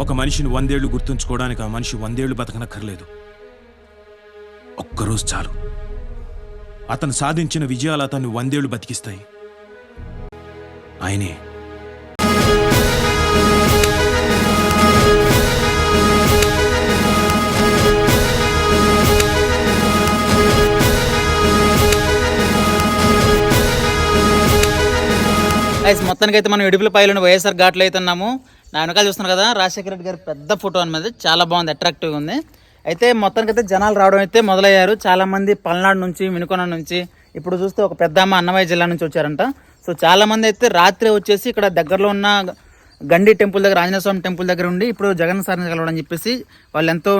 ఒక మనిషిని 100 ఏళ్లు గుర్తుంచుకోవడానికి ఆ మనిషి 100 ఏళ్లు బతకనక్కర్లేదు. ఒక్కరోజు చాలు. అతను సాధించిన విజయాలు అతన్ని 100 ఏళ్లు బతికిస్తాయి. ఆయనే మొత్తానికి అయితే మనం ఇడుపులపాయలోని వైఎస్ఆర్ ఘాట్లో అయితే ఉన్నాము. నా వెనకాల చూస్తున్నారు కదా, రాజశేఖర రెడ్డి గారి పెద్ద ఫోటో అనేది చాలా బాగుంది, అట్రాక్టివ్గా ఉంది. అయితే మొత్తానికి అయితే జనాలు రావడం అయితే మొదలయ్యారు. చాలామంది పల్నాడు నుంచి, వినుకొండ నుంచి, ఇప్పుడు చూస్తే ఒక పెద్దమ్మ అన్నమయ్య జిల్లా నుంచి వచ్చారంట. సో చాలామంది అయితే రాత్రి వచ్చేసి ఇక్కడ దగ్గరలో ఉన్న గండి టెంపుల్ దగ్గర, ఆంజనేయ స్వామి టెంపుల్ దగ్గర ఉండి ఇప్పుడు జగన్ సార్ని కలవడం చెప్పేసి వాళ్ళు ఎంతో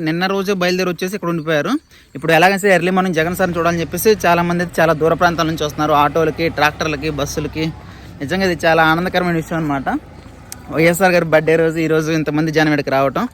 నిన్న రోజు బయలుదేరి వచ్చేసి ఇక్కడ ఉండిపోయారు. ఇప్పుడు ఎలాగైతే ఎర్లీ మార్నింగ్ జగన్ సార్ని చూడాలని చెప్పేసి చాలామంది అయితే చాలా దూర ప్రాంతాల నుంచి వస్తున్నారు. ఆటోలకి, ట్రాక్టర్లకి, బస్సులకి. నిజంగా ఇది చాలా ఆనందకరమైన విషయం అనమాట. వైఎస్ఆర్ గారి బర్త్డే రోజు ఈరోజు ఇంతమంది జనం ఇక్కడికి రావటం.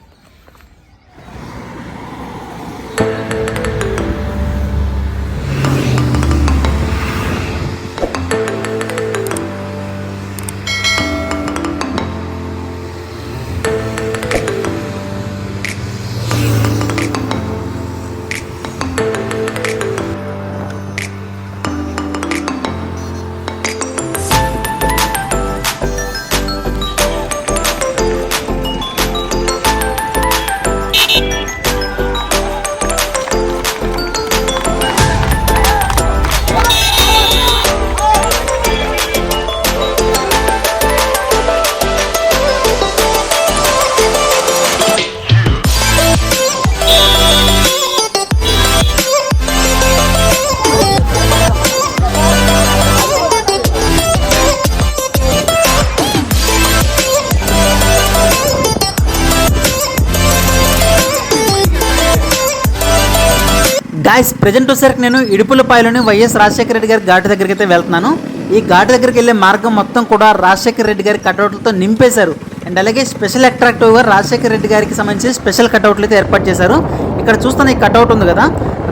గాయస్, ప్రజెంట్ వచ్చేసరికి నేను ఇడుపులపాయలోని వైఎస్ రాజశేఖర రెడ్డి గారి ఘాటు దగ్గరికి అయితే వెళ్తున్నాను. ఈ ఘాటు దగ్గరికి వెళ్ళే మార్గం మొత్తం కూడా రాజశేఖర రెడ్డి గారి కటౌట్లతో నింపేశారు. అండ్ అలాగే స్పెషల్ అట్రాక్టివ్గా రాజశేఖర రెడ్డి గారికి సంబంధించి స్పెషల్ కటౌట్లు అయితే ఏర్పాటు చేశారు. ఇక్కడ చూస్తున్న ఈ కటౌట్ ఉంది కదా,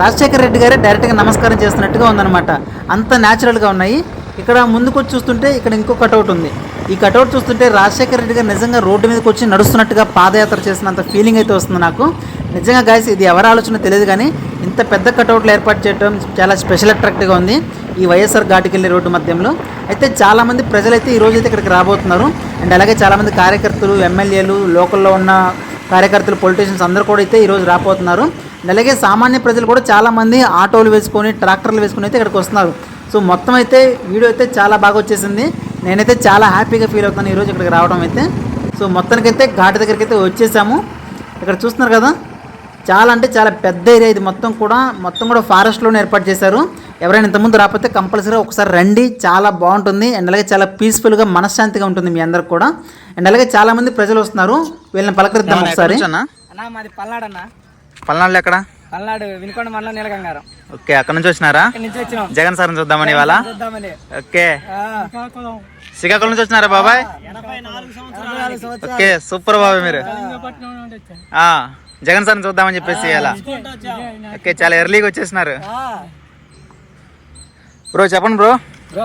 రాజశేఖర రెడ్డి గారే డైరెక్ట్గా నమస్కారం చేస్తున్నట్టుగా ఉందన్నమాట. అంత న్యాచురల్గా ఉన్నాయి. ఇక్కడ ముందుకు వచ్చి చూస్తుంటే ఇక్కడ ఇంకో కటౌట్ ఉంది. ఈ కటౌట్ చూస్తుంటే రాజశేఖర రెడ్డి గారు నిజంగా రోడ్డు మీదకి వచ్చి నడుస్తున్నట్టుగా పాదయాత్ర చేసినంత ఫీలింగ్ అయితే వస్తుంది నాకు. నిజంగా గాయస్, ఇది ఎవరి ఆలోచన తెలియదు కానీ ఇంత పెద్ద కటౌట్లు ఏర్పాటు చేయడం చాలా స్పెషల్ అట్రాక్టివ్గా ఉంది ఈ వైఎస్ఆర్ ఘాటుకి వెళ్ళే రోడ్డు మధ్యంలో. అయితే చాలామంది ప్రజలైతే ఈరోజు అయితే ఇక్కడికి రాబోతున్నారు. అండ్ అలాగే చాలామంది కార్యకర్తలు, ఎమ్మెల్యేలు, లోకల్లో ఉన్న కార్యకర్తలు, పొలిటీషియన్స్ అందరూ కూడా అయితే ఈరోజు రాబోతున్నారు. అండ్ అలాగే సామాన్య ప్రజలు కూడా చాలామంది ఆటోలు వేసుకొని, ట్రాక్టర్లు వేసుకొని అయితే ఇక్కడికి వస్తున్నారు. సో మొత్తం అయితే వీడియో అయితే చాలా బాగా వచ్చేసింది. నేనైతే చాలా హ్యాపీగా ఫీల్ అవుతాను ఈరోజు ఇక్కడికి రావడం అయితే. సో మొత్తానికైతే ఘాటు దగ్గరికి అయితే వచ్చేసాము. ఇక్కడ చూస్తున్నారు కదా, చాలా అంటే చాలా పెద్ద ఏరియా ఇది. మొత్తం కూడా ఫారెస్ట్లోనే ఏర్పాటు చేశారు. ఎవరైనా ఇంతకుముందు రాకపోతే కంపల్సరీ ఒకసారి రండి, చాలా బాగుంటుంది. అండ్ అలాగే చాలా పీస్ఫుల్గా, మనశ్శాంతిగా ఉంటుంది మీ అందరికి కూడా. అండ్ అలాగే చాలా మంది ప్రజలు వస్తున్నారు, వీళ్ళని పలకరిద్దాం ఒకసారి. మాది పల్నాడు అన్న. పల్నాడులో ఎక్కడ? పల్నాడు, వినుకొండ మండలం, నీలగంగారం. ఓకే, అక్కడ నుంచి వచ్చినారా? జగన్ సార్ని చూద్దామని ఇవాళ? ఓకే, శ్రీకాకుళం నుంచి వచ్చినారా బాబాయ్? ఓకే, సూపర్ బాబాయ్. మీరు జగన్ సార్ని చూద్దామని చెప్పేసి ఇలా. ఓకే, చాలా ఎర్లీగా వచ్చేసినారు. బ్రో చెప్పండి బ్రో.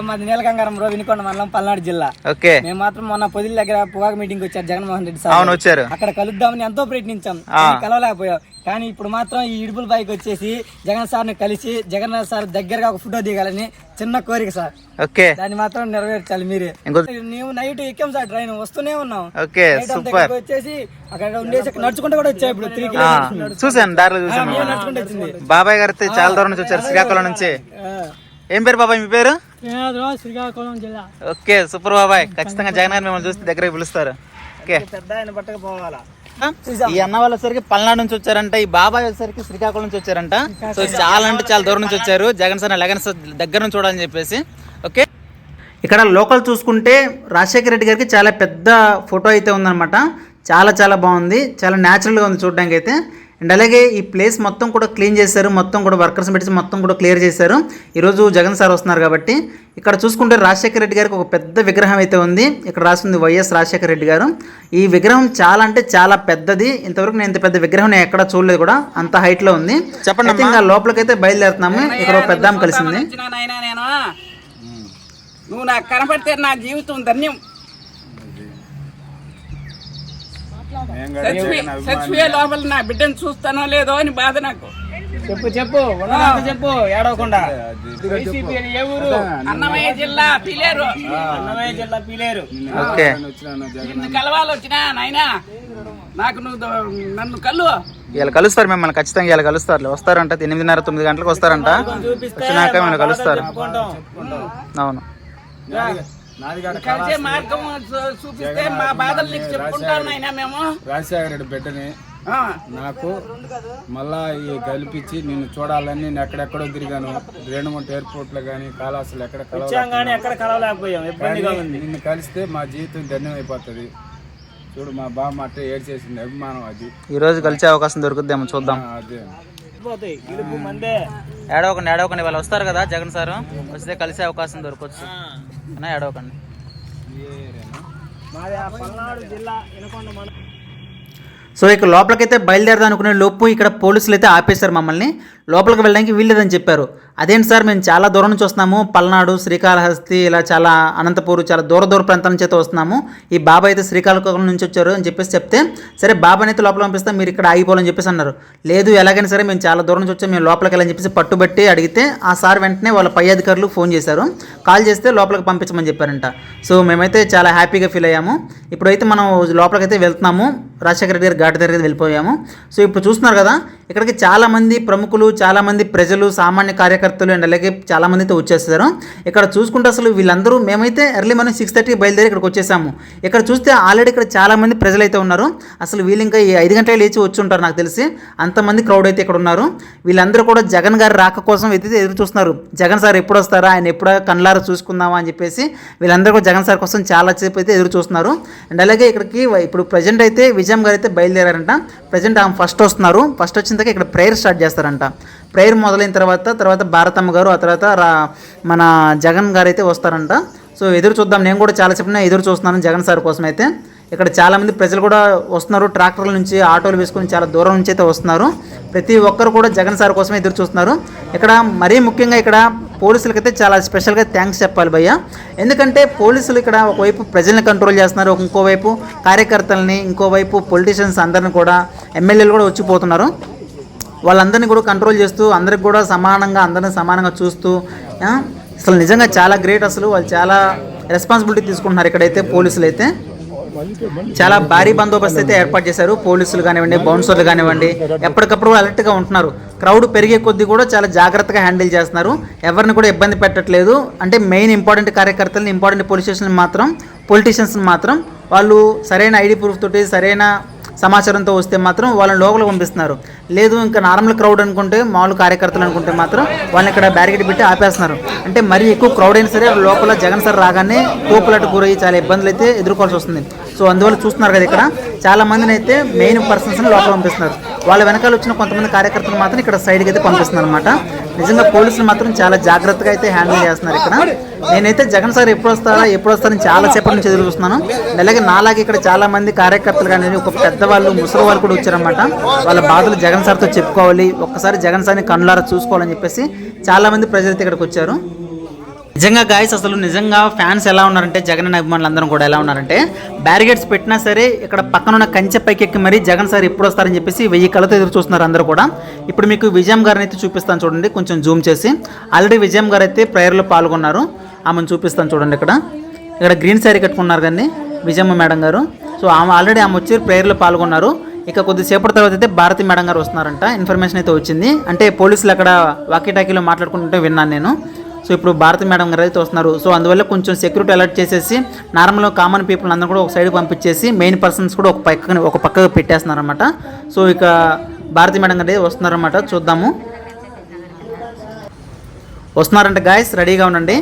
మాది నీలగంగారం బ్రో, వినుకొండ మండలం, పల్నాడు జిల్లా. ఓకే, మేము మాత్రం మొన్న పొదిల దగ్గర పొగాకు మీటింగ్ వచ్చారు జగన్మోహన్ రెడ్డి సార్. అవును, వచ్చారు. అక్కడ కలుద్దామని ఎంతో ప్రయత్నించాం, కలవలేకపోయాం. కానీ ఇప్పుడు మాత్రం ఈ ఇడుపుల పైకి వచ్చేసి జగన్ సార్ని కలిసి జగన్ సార్ దగ్గరగా ఒక ఫోటో దిగాలని చిన్న కోరిక సార్. ఓకే, దాన్ని మాత్రం నెరవేర్చాలి మీరే. నీవు నైట్ ఎక్కాం సార్, ట్రైన్ వస్తూనే ఉన్నాం. Okay, super. వచ్చేసి అక్కడ ఉండేసి నడుచుకుంటూ కూడా వచ్చాయి. ఇప్పుడు 3 కిలోమీటర్స్ చూసాను, దారిలో చూసాను. నడుచుకుంటూ వచ్చింది. బాబాయ్ గారు అయితే చాలా దూరం నుంచి వచ్చారు, శ్రీకాకుళం నుంచి. ఏం పేరు బాబాయ్ మీ పేరు? శ్రీకాకుళం జిల్లా. ఓకే, సూపర్ బాబాయ్. ఖచ్చితంగా జగన్ గారు మిమ్మల్ని చూస్తే దగ్గరికి పిలుస్తారు. ఓకే, పెద్ద ఆయన పట్టక పోవాలా. ఈ అన్న వాళ్ళు వచ్చేసరికి పల్నాడు నుంచి వచ్చారంట, ఈ బాబాయ్ వచ్చేసరికి శ్రీకాకుళం నుంచి వచ్చారంట. సో చాలా అంటే చాలా దూరం నుంచి వచ్చారు జగన్ సార్ దగ్గర నుంచి చూడాలని చెప్పేసి. ఓకే, ఇక్కడ లోకల్ చూసుకుంటే రాజశేఖర రెడ్డి గారికి చాలా పెద్ద ఫోటో అయితే ఉందన్నమాట. చాలా చాలా బాగుంది, చాలా న్యాచురల్గా ఉంది చూడడానికి అయితే. అండ్ అలాగే ఈ ప్లేస్ మొత్తం కూడా క్లీన్ చేశారు, మొత్తం కూడా వర్కర్స్ పెట్టి మొత్తం కూడా క్లియర్ చేశారు. ఈరోజు జగన్ సార్ వస్తున్నారు కాబట్టి. ఇక్కడ చూసుకుంటే రాజశేఖర రెడ్డి గారికి ఒక పెద్ద విగ్రహం అయితే ఉంది. ఇక్కడ రాసింది వైఎస్ రాజశేఖర రెడ్డి గారు. ఈ విగ్రహం చాలా అంటే చాలా పెద్దది. ఇంతవరకు నేను ఇంత పెద్ద విగ్రహం నేను ఎక్కడ చూడలేదు కూడా, అంత హైట్లో ఉంది. చెప్పండి, ఇంకా లోపలికైతే బయలుదేరుతున్నాము. ఇక్కడ ఒక పెద్ద కలిసింది. నువ్వు నాకు కనపడితే నా జీవితం ధన్యం. చచ్చిపోయే లోపల నా బిడ్డను చూస్తానో లేదో అని బాధ నాకు. చెప్పు చెప్పు ఏడవకుండా. ఏ ఊరు? అన్నమయ్య జిల్లా పీలేరు. ఓకే నిన్ను కలవాలి వచ్చినా నాయనా, నాకు నన్ను కలు. ఇలా కలుస్తారు మిమ్మల్ని ఖచ్చితంగా, ఇలా కలుస్తారు. వస్తారంట 8:30-9 గంటలకు వస్తారంట. వచ్చినాక మిమ్మల్ని కలుస్తారు. అవును కలిసే మార్గం చూపిస్తే మా బాధలు నీకు చెప్పుకుంటాను నాయనా. మేము రాజశేఖర రెడ్డి బిడ్డని నాకు మళ్ళా ఈ కల్పించి నిన్ను చూడాలని నేను ఎక్కడెక్కడో తిరిగాను. రేణుగుంట ఎయిర్పోర్ట్ లో గానీ కాళాసులు ఎక్కడ నిన్ను కలిస్తే మా జీవితం ధన్యమైపోతుంది. చూడు మా బామ్మ అట్టే ఏడ్చేసింది, అభిమానం అది. ఈ రోజు కలిసే అవకాశం దొరుకుద్దేమో చూద్దాం. అదే ఏడవకండి వాళ్ళు వస్తారు కదా జగన్ సార్, వస్తే కలిసే అవకాశం దొరకవచ్చు. ఏడవకండి. సో ఇక లోపలికైతే బయలుదేరదాం అనుకునే లోపు ఇక్కడ పోలీసులు అయితే ఆపేశారు మమ్మల్ని. లోపలికి వెళ్ళడానికి వీల్లేదని చెప్పారు. అదేంటి సార్, మేము చాలా దూరం నుంచి వస్తున్నాము, పల్నాడు, శ్రీకాళహస్తి, ఇలా చాలా అనంతపూర్, చాలా దూర ప్రాంతాల నుంచి అయితే వస్తున్నాము. ఈ బాబా అయితే శ్రీకాకుళం నుంచి వచ్చారు అని చెప్పేసి చెప్తే, సరే బాబాని అయితే లోపల పంపిస్తాం, మీరు ఇక్కడ ఆగిపోవాలని చెప్పేసి అన్నారు. లేదు ఎలాగైనా సరే మేము చాలా దూరం నుంచి వచ్చాము, మేము లోపలికి వెళ్ళని చెప్పేసి పట్టుబట్టి అడిగితే ఆ సార్ వెంటనే వాళ్ళ పై అధికారులు ఫోన్ చేశారు. కాల్ చేస్తే లోపలికి పంపించమని చెప్పారంట. సో మేమైతే చాలా హ్యాపీగా ఫీల్ అయ్యాము. ఇప్పుడైతే మనం లోపలికైతే వెళ్తున్నాము. రాజశేఖర రెడ్డి గారి ఘాటు దగ్గరికి వెళ్ళిపోయాము. సో ఇప్పుడు చూస్తున్నారు కదా, ఇక్కడికి చాలామంది ప్రముఖులు, చాలామంది ప్రజలు, సామాన్య కార్యకర్తలు అండ్ అలాగే చాలామంది అయితే వచ్చేస్తారు. ఇక్కడ చూసుకుంటే అసలు వీళ్ళందరూ, మేమైతే ఎర్లీ మార్నింగ్ 6:30 బయలుదేరి ఇక్కడికి వచ్చేసాము. ఇక్కడ చూస్తే ఆల్రెడీ ఇక్కడ చాలామంది ప్రజలు అయితే ఉన్నారు. అసలు వీళ్ళు ఇంకా 5 గంటలకు లేచి వచ్చి ఉంటారు నాకు తెలిసి, అంతమంది క్రౌడ్ అయితే ఇక్కడ ఉన్నారు. వీళ్ళందరూ కూడా జగన్ గారి రాక కోసం అయితే ఎదురు చూస్తున్నారు. జగన్ సార్ ఎప్పుడు వస్తారా, ఆయన ఎప్పుడో కళ్ళారా చూసుకుందామా అని చెప్పేసి వీళ్ళందరూ కూడా జగన్ సార్ కోసం చాలా సేపు అయితే ఎదురు చూస్తున్నారు. అండ్ అలాగే ఇక్కడికి ఇప్పుడు ప్రజెంట్ అయితే విజయం గారు అయితే బయలుదేరారంట. ప్రజెంట్ ఆమె ఫస్ట్ వస్తున్నారు. ఫస్ట్ వచ్చిన తర్వాత ఇక్కడ ప్రేయర్ స్టార్ట్ చేస్తారంట. ప్రేయర్ మొదలైన తర్వాత భారతమ్మ గారు, ఆ తర్వాత మన జగన్ గారు అయితే వస్తారంట. సో ఎదురు చూద్దాం. నేను కూడా చాలా చెప్పిన ఎదురు చూస్తున్నాను జగన్ సార్ కోసం అయితే. ఇక్కడ చాలామంది ప్రజలు కూడా వస్తున్నారు. ట్రాక్టర్ల నుంచి, ఆటోలు వేసుకొని చాలా దూరం నుంచి అయితే వస్తున్నారు. ప్రతి ఒక్కరు కూడా జగన్ సార్ కోసమే ఎదురు చూస్తున్నారు. ఇక్కడ మరీ ముఖ్యంగా ఇక్కడ పోలీసులకైతే చాలా స్పెషల్గా థ్యాంక్స్ చెప్పాలి భయ్య. ఎందుకంటే పోలీసులు ఇక్కడ ఒకవైపు ప్రజల్ని కంట్రోల్ చేస్తున్నారు, ఇంకోవైపు కార్యకర్తలని, ఇంకోవైపు పొలిటీషియన్స్ అందరిని కూడా, ఎమ్మెల్యేలు కూడా వచ్చిపోతున్నారు. వాళ్ళందరినీ కూడా కంట్రోల్ చేస్తూ అందరికి కూడా అందరినీ సమానంగా చూస్తూ అసలు నిజంగా చాలా గ్రేట్. అసలు వాళ్ళు చాలా రెస్పాన్సిబిలిటీ తీసుకుంటున్నారు. ఇక్కడైతే పోలీసులు అయితే చాలా భారీ బందోబస్తు అయితే ఏర్పాటు చేశారు. పోలీసులు కానివ్వండి, బౌన్సర్లు కానివ్వండి, ఎప్పటికప్పుడు అలర్ట్గా ఉంటున్నారు. క్రౌడ్ పెరిగే కొద్దీ కూడా చాలా జాగ్రత్తగా హ్యాండిల్ చేస్తున్నారు. ఎవరిని కూడా ఇబ్బంది పెట్టట్లేదు. అంటే మెయిన్ ఇంపార్టెంట్ కార్యకర్తలని, ఇంపార్టెంట్ పొలిటీషియన్స్ని మాత్రం వాళ్ళు సరైన ఐడి ప్రూఫ్ తోటి, సరైన సమాచారంతో వస్తే మాత్రం వాళ్ళని లోపలికి పంపిస్తున్నారు. లేదు ఇంకా నార్మల్ క్రౌడ్ అనుకుంటే, మామూలు కార్యకర్తలు అనుకుంటే మాత్రం వాళ్ళని ఇక్కడ బ్యారికేడ్ పెట్టి ఆపేస్తున్నారు. అంటే మరీ ఎక్కువ క్రౌడ్ అయినా సరే లోపల జగన్ సార్ రాగానే తోపులట్టు గురయ్యి చాలా ఇబ్బందులు అయితే ఎదుర్కోవాల్సి వస్తుంది. సో అందువల్ల చూస్తున్నారు కదా, ఇక్కడ చాలా మందిని అయితే మెయిన్ పర్సన్స్ని లోపల పంపిస్తున్నారు. వాళ్ళ వెనకాల వచ్చిన కొంతమంది కార్యకర్తలు మాత్రం ఇక్కడ సైడ్కి అయితే పంపిస్తున్నారు అనమాట. నిజంగా పోలీసులు మాత్రం చాలా జాగ్రత్తగా అయితే హ్యాండిల్ చేస్తున్నారు ఇక్కడ. నేనైతే జగన్ సార్ ఎప్పుడు వస్తారని చాలా సేపటి నుంచి ఎదురు చూస్తున్నాను. అలాగే నాలాగే ఇక్కడ చాలా మంది కార్యకర్తలు కానీ, ఒక పెద్దవాళ్ళు, ముసలి వాళ్ళు కూడా వచ్చారన్నమాట. వాళ్ళ బాధలు జగన్ సార్తో చెప్పుకోవాలి, ఒక్కసారి జగన్ సార్ని కళ్ళారా చూసుకోవాలని చెప్పేసి చాలా మంది ప్రజలైతే ఇక్కడికి వచ్చారు. నిజంగా గాయస్, అసలు నిజంగా ఫ్యాన్స్ ఎలా ఉన్నారంటే, జగన్ అభిమానులు అందరం కూడా ఎలా ఉన్నారంటే, బ్యారిగేడ్స్ పెట్టినా సరే ఇక్కడ పక్కనున్న కంచె పైకెక్కి మరీ జగన్ సార్ ఎప్పుడు వస్తారని చెప్పేసి 1000 కళ్ళతో ఎదురు చూస్తున్నారు అందరూ కూడా. ఇప్పుడు మీకు విజయం గారిని అయితే చూపిస్తాను చూడండి, కొంచెం జూమ్ చేసి. ఆల్రెడీ విజయం గారు అయితే ప్రేయర్లో పాల్గొన్నారు. ఆమెను చూపిస్తాను చూడండి. ఇక్కడ గ్రీన్ శారీ కట్టుకున్నారు కానీ విజయమ్మ మేడం గారు. సో ఆమె వచ్చి ప్రేయర్లో పాల్గొన్నారు. ఇక కొద్దిసేపటి తర్వాత అయితే భారతి మేడం గారు వస్తున్నారంట. ఇన్ఫర్మేషన్ అయితే వచ్చింది. అంటే పోలీసులు అక్కడ వాకీటాకీలో మాట్లాడుకుంటుంటే విన్నాను నేను. సో ఇప్పుడు భారతి మేడం గారు అయితే వస్తున్నారు. సో అందువల్ల కొంచెం సెక్యూరిటీ అలర్ట్ చేసేసి నార్మల్గా కామన్ పీపుల్ అందరూ కూడా ఒక సైడ్ పంపించేసి మెయిన్ పర్సన్స్ కూడా ఒక పక్కగా పెట్టేస్తున్నారు అనమాట. సో ఇక భారతి మేడం గారు వస్తున్నారన్నమాట. చూద్దాము. వస్తున్నారంట గాయస్, రెడీగా ఉండండి.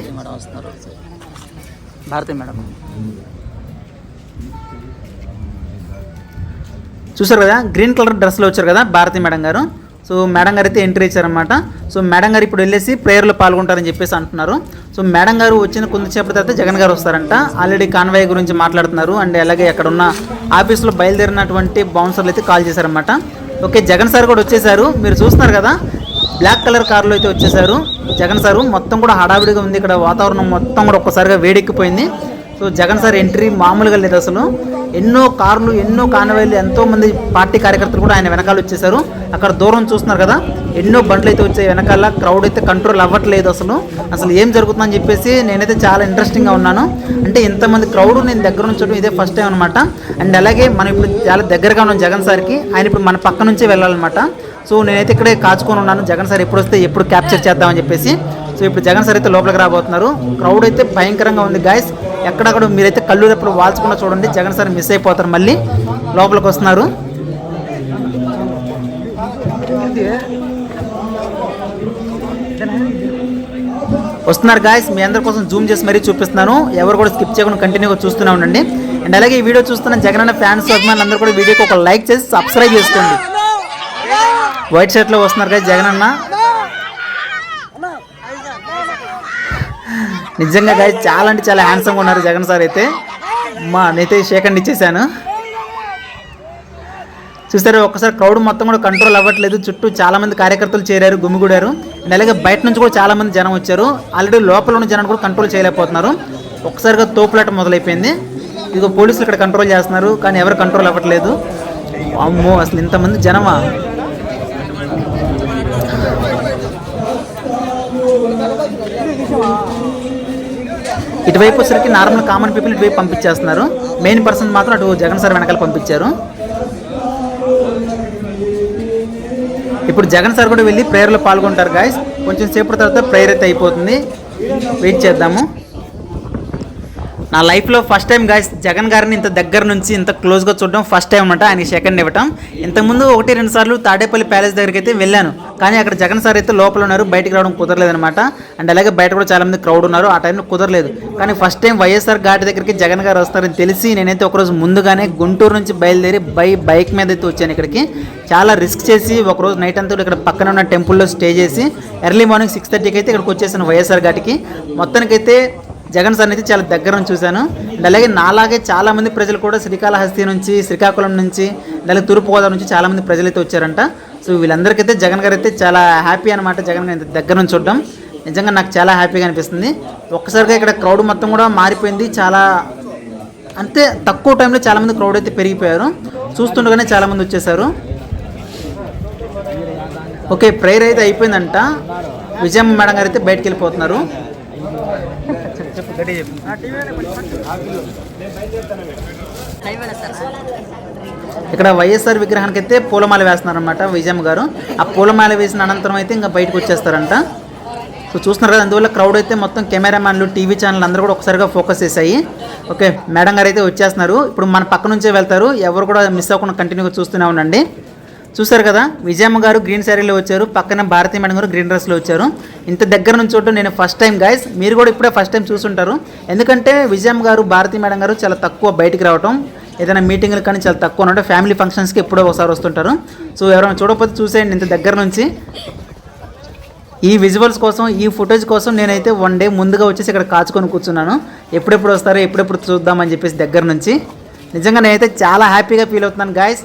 భారతి మేడం చూసారు కదా, గ్రీన్ కలర్ డ్రెస్లో వచ్చారు కదా భారతి మేడం గారు. సో మేడం గారు అయితే ఎంట్రీ ఇచ్చారనమాట. సో మేడం గారు ఇప్పుడు వెళ్ళేసి ప్రేయర్లో పాల్గొంటారని చెప్పేసి అంటున్నారు. సో మేడం గారు వచ్చిన కొంతసేపటి తర్వాత జగన్ గారు వస్తారంట. ఆల్రెడీ కాన్వాయ్ గురించి మాట్లాడుతున్నారు. అండ్ అలాగే అక్కడ ఉన్న ఆఫీస్లో బయలుదేరినటువంటి బౌన్సర్లు అయితే కాల్ చేశారనమాట. ఓకే, జగన్ సార్ కూడా వచ్చేసారు. మీరు చూస్తున్నారు కదా, బ్లాక్ కలర్ కార్లో అయితే వచ్చేసారు జగన్ సారు. మొత్తం కూడా హడావిడిగా ఉంది. ఇక్కడ వాతావరణం మొత్తం కూడా ఒక్కసారిగా వేడెక్కిపోయింది. సో జగన్ సార్ ఎంట్రీ మామూలుగా లేదు అసలు. ఎన్నో కార్లు, ఎన్నో కాన్వాయ్లు, ఎంతో మంది పార్టీ కార్యకర్తలు కూడా ఆయన వెనకాల వచ్చేసారు. అక్కడ దూరం చూస్తున్నారు కదా, ఎన్నో బండ్లు అయితే వచ్చాయి వెనకాల. క్రౌడ్ అయితే కంట్రోల్ అవ్వట్లేదు. అసలు ఏం జరుగుతుందని చెప్పేసి నేనైతే చాలా ఇంట్రెస్టింగ్గా ఉన్నాను. అంటే ఇంతమంది క్రౌడ్ నేను దగ్గర నుంచి చూడడం ఇదే ఫస్ట్ టైం అనమాట. అండ్ అలాగే మనం ఇప్పుడు చాలా దగ్గరగా ఉన్నాం జగన్ సార్కి. ఆయన ఇప్పుడు మన పక్క నుంచే వెళ్ళాలన్నమాట. సో నేనైతే ఇక్కడే కాచుకొని ఉన్నాను, జగన్ సార్ ఎప్పుడు వస్తే ఎప్పుడు క్యాప్చర్ చేద్దామని చెప్పేసి. సో ఇప్పుడు జగన్ సార్ అయితే లోపలికి రాబోతున్నారు. క్రౌడ్ అయితే భయంకరంగా ఉంది గాయస్. ఎక్కడక్కడ మీరైతే కళ్ళు రెప్పుడు వాల్చకుండా చూడండి, జగన్ సార్ మిస్ అయిపోతారు. మళ్ళీ లోపలికి వస్తున్నారు. గాయస్, మీ అందరి కోసం జూమ్ చేసి మరీ చూపిస్తున్నాను. ఎవరు కూడా స్కిప్ చేయకుండా కంటిన్యూగా చూస్తూనే ఉండండి. అండ్ అలాగే ఈ వీడియో చూస్తున్న జగన్ అన్న ఫ్యాన్స్ అభిమానులు అందరూ కూడా వీడియోకి ఒక లైక్ చేసి సబ్స్క్రైబ్ చేసుకోండి. వైట్ షర్ట్లో వస్తున్నారు గాయస్ జగన్ అన్న. నిజంగా గాయస్ చాలా అంటే చాలా హ్యాండ్సమ్గా ఉన్నారు జగన్ సార్ అయితే. నేనైతే షేక్ హ్యాండ్ ఇచ్చేసాను. చూస్తారు ఒక్కసారి క్రౌడ్ మొత్తం కూడా కంట్రోల్ అవ్వట్లేదు. చుట్టూ చాలా మంది కార్యకర్తలు చేరారు, గుమిగూడారు. అండ్ అలాగే బయట నుంచి కూడా చాలా మంది జనం వచ్చారు. ఆల్రెడీ లోపల ఉన్న జనాన్ని కూడా కంట్రోల్ చేయలేకపోతున్నారు. ఒక్కసారిగా తోపులాట మొదలైపోయింది. ఇదిగో పోలీసులు ఇక్కడ కంట్రోల్ చేస్తున్నారు, కానీ ఎవరు కంట్రోల్ అవ్వట్లేదు. అమ్మో, అసలు ఇంతమంది జనమా! ఇటువైపు వచ్చరికి నార్మల్ కామన్ పీపుల్ ఇటువైపు పంపించేస్తున్నారు. మెయిన్ పర్సన్ మాత్రం అటు జగన్ సార్ వెనకాల పంపించారు. ఇప్పుడు జగన్ సార్ కూడా వెళ్ళి ప్రేయర్లో పాల్గొంటారు గాయస్. కొంచెం సేపటి తర్వాత ప్రేయర్ అయితే అయిపోతుంది, వెయిట్ చేద్దాము. నా లైఫ్లో ఫస్ట్ టైం గాయస్ జగన్ గారిని ఇంత దగ్గర నుంచి ఇంత క్లోజ్గా చూడడం ఫస్ట్ టైం అనమాట. ఆయనకి సెకండ్ ఇవ్వటం. ఇంతకుముందు 1-2 సార్లు తాడేపల్లి ప్యాలెస్ దగ్గరికి అయితే వెళ్ళాను, కానీ అక్కడ జగన్ సార్ అయితే లోపల ఉన్నారు, బయటికి రావడం కుదరలేదనమాట. అండ్ అలాగే బయట కూడా చాలా మంది క్రౌడ్ ఉన్నారు, ఆ టైంలో కుదరలేదు. కానీ ఫస్ట్ టైం వైఎస్ఆర్ ఘాట్ దగ్గరికి జగన్ గారు వస్తారని తెలిసి నేనైతే ఒకరోజు ముందుగానే గుంటూరు నుంచి బయలుదేరి బైక్ మీద అయితే వచ్చాను ఇక్కడికి. చాలా రిస్క్ చేసి ఒకరోజు నైట్ అంతా ఇక్కడ పక్కన ఉన్న టెంపుల్లో స్టే చేసి ఎర్లీ మార్నింగ్ 6:30కి అయితే ఇక్కడికి వచ్చేసాను వైఎస్ఆర్ ఘాట్కి. మొత్తానికైతే జగన్ సార్ని అయితే చాలా దగ్గర నుంచి చూశాను. అండ్ అలాగే నాలాగే చాలామంది ప్రజలు కూడా శ్రీకాళహస్తి నుంచి, శ్రీకాకుళం నుంచి, అలాగే తూర్పుగోదావరి నుంచి చాలామంది ప్రజలు అయితే వచ్చారంట. సో వీళ్ళందరికైతే జగన్ గారు అయితే చాలా హ్యాపీ అనమాట. జగన్ గారు దగ్గర నుంచి చూడడం నిజంగా నాకు చాలా హ్యాపీగా అనిపిస్తుంది. ఒక్కసారిగా ఇక్కడ క్రౌడ్ మొత్తం కూడా మారిపోయింది. చాలా అంతే తక్కువ టైంలో చాలామంది క్రౌడ్ అయితే పెరిగిపోయారు. చూస్తుండగానే చాలామంది వచ్చేసారు. ఓకే, ప్రేయర్ అయితే అయిపోయిందంట. విజయమ్మ మేడం గారు అయితే బయటకు వెళ్ళిపోతున్నారు. ఇక్కడ వైఎస్ఆర్ విగ్రహానికి అయితే పూలమాల వేస్తున్నారనమాట విజయమ్మ గారు. ఆ పూలమాల వేసిన అనంతరం అయితే ఇంకా బయటకు వచ్చేస్తారంట. సో చూస్తున్నారు కదా, అందువల్ల క్రౌడ్ అయితే మొత్తం కెమెరామ్యాన్లు, టీవీ ఛానల్ అందరూ కూడా ఒకసారిగా ఫోకస్ చేశాయి. ఓకే, మేడం గారు అయితే వచ్చేస్తున్నారు. ఇప్పుడు మన పక్క నుంచే వెళ్తారు. ఎవరు కూడా మిస్ అవ్వకుండా కంటిన్యూగా చూస్తూనే ఉండండి. చూసారు కదా, విజయమ్మ గారు గ్రీన్ శారీలో వచ్చారు, పక్కన భారతీ మేడం గారు గ్రీన్ డ్రెస్లో వచ్చారు. ఇంత దగ్గర నుంచి చూడటం నేను ఫస్ట్ టైం గాయస్. మీరు కూడా ఇప్పుడే ఫస్ట్ టైం చూసుంటారు. ఎందుకంటే విజయమ్మ గారు, భారతీ మేడం గారు చాలా తక్కువ బయటికి రావటం, ఏదైనా మీటింగ్లు కానీ చాలా తక్కువ ఉంటే ఫ్యామిలీ ఫంక్షన్స్కి ఎప్పుడో ఒకసారి వస్తుంటారు. సో ఎవరైనా చూడకపోతే చూసేయండి ఇంత దగ్గర నుంచి. ఈ విజువల్స్ కోసం, ఈ ఫుటేజ్ కోసం నేనైతే 1 డే ముందుగా వచ్చేసి ఇక్కడ కాచుకొని కూర్చున్నాను. ఎప్పుడెప్పుడు వస్తారో, ఎప్పుడెప్పుడు చూద్దామని చెప్పేసి దగ్గర నుంచి. నిజంగా నేనైతే చాలా హ్యాపీగా ఫీల్ అవుతున్నాను గాయస్.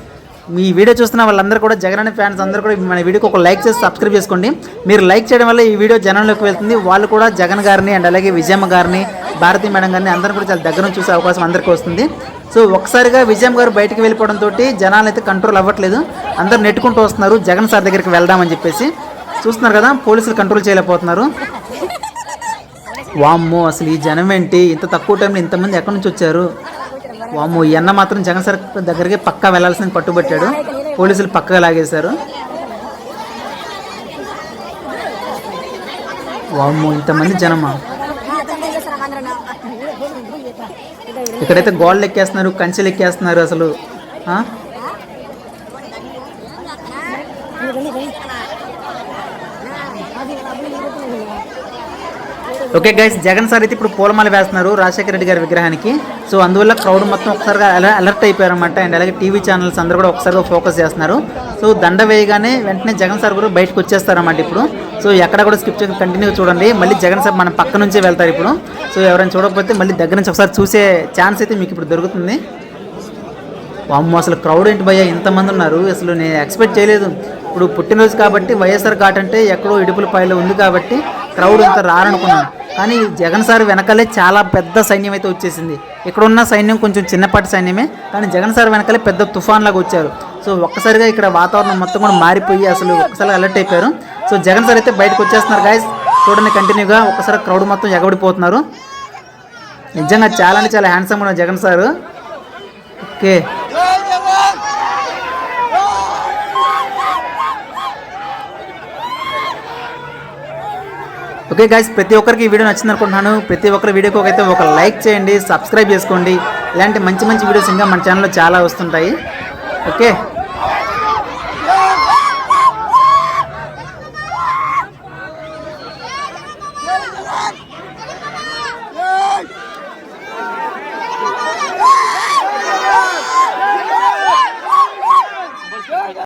మీ వీడియో చూస్తున్న వాళ్ళందరూ కూడా, జగన్ అనే ఫ్యాన్స్ అందరూ కూడా మన వీడియోకి ఒక లైక్ చేసి సబ్స్క్రైబ్ చేసుకోండి. మీరు లైక్ చేయడం వల్ల ఈ వీడియో జనంలోకి వెళ్తుంది. వాళ్ళు కూడా జగన్ గారిని అండ్ అలాగే విజయమ్మ గారిని, భారతీ మేడం గారిని అందరూ కూడా చాలా దగ్గర నుంచి చూసే అవకాశం అందరికీ వస్తుంది. సో ఒకసారిగా విజయమ్మ గారు బయటకు వెళ్ళిపోవడంతో జనాలు అయితే కంట్రోల్ అవ్వట్లేదు. అందరూ నెట్టుకుంటూ వస్తున్నారు జగన్ సార్ దగ్గరికి వెళ్దామని చెప్పేసి. చూస్తున్నారు కదా, పోలీసులు కంట్రోల్ చేయలేకపోతున్నారు. వామ్మో, అసలు ఈ జనం ఏంటి, ఇంత తక్కువ టైంలో ఇంతమంది ఎక్కడి నుంచి వచ్చారు. వామ్మో, ఈ అన్న మాత్రం జగన్ సార్ దగ్గరికి పక్కా వెళ్లాల్సింది పట్టుబట్టాడు. పోలీసులు పక్కగా లాగేశారు. వామ్మో, ఇంతమంది జనమా. ఇక్కడైతే గోడలు ఎక్కేస్తున్నారు, కంచెలు ఎక్కేస్తున్నారు అసలు. ఓకే గైస్, జగన్ సార్ అయితే ఇప్పుడు పూలమాల వేస్తున్నారు రాజశేఖర రెడ్డి గారి విగ్రహానికి. సో అందువల్ల క్రౌడ్ మొత్తం ఒకసారిగా అలర్ట్ అయిపోయారన్నమాట. అండ్ అలాగే టీవీ ఛానల్స్ అందరూ కూడా ఒకసారిగా ఫోకస్ చేస్తున్నారు. సో దండ వేయగానే వెంటనే జగన్ సార్ కూడా బయటకు వచ్చేస్తారన్నమాట ఇప్పుడు. సో ఎక్కడ కూడా స్కిప్ చేయకుండా కంటిన్యూ చూడండి. మళ్ళీ జగన్ సార్ మన పక్క నుంచే వెళ్తారు ఇప్పుడు. సో ఎవరైనా చూడకపోతే మళ్ళీ దగ్గర నుంచి ఒకసారి చూసే ఛాన్స్ అయితే మీకు ఇప్పుడు దొరుకుతుంది. వామ్మో, అసలు క్రౌడ్ ఏంటి భయ్యా, ఇంతమంది ఉన్నారు. అసలు నేను ఎక్స్పెక్ట్ చేయలేదు. ఇప్పుడు పుట్టినరోజు కాబట్టి వైఎస్ఆర్ ఘాట్ అంటే ఎక్కడో ఇడుపులపాయలో ఉంది కాబట్టి క్రౌడ్ ఇంత రారనుకున్నాను. కానీ జగన్ సార్ వెనకాలే చాలా పెద్ద సైన్యం అయితే వచ్చేసింది. ఇక్కడ ఉన్న సైన్యం కొంచెం చిన్నపాటి సైన్యమే, కానీ జగన్ సార్ వెనకాలే పెద్ద తుఫాన్ లాగా వచ్చారు. సో ఒక్కసారిగా ఇక్కడ వాతావరణం మొత్తం కూడా మారిపోయి అసలు ఒక్కసారిగా అలర్ట్ అయిపోయారు. సో జగన్ సార్ అయితే బయటకు వచ్చేస్తున్నారు గాయస్, చూడండి కంటిన్యూగా. ఒక్కసారి క్రౌడ్ మొత్తం ఎగబడిపోతున్నారు. నిజంగా చాలా అంటే చాలా హ్యాండ్సమ్ ఉన్నారు Jagan sir. Okay, okay guys, ప్రతి ఒక్కరికి ఈ వీడియో నచ్చింది అనుకుంటున్నాను. ప్రతి ఒక్కరి వీడియోకి అయితే ఒక లైక్ చేయండి, సబ్స్క్రైబ్ చేసుకోండి. ఇలాంటి మంచి మంచి వీడియోస్ ఇంకా మన ఛానల్లో చాలా వస్తుంటాయి. ఓకే. Go!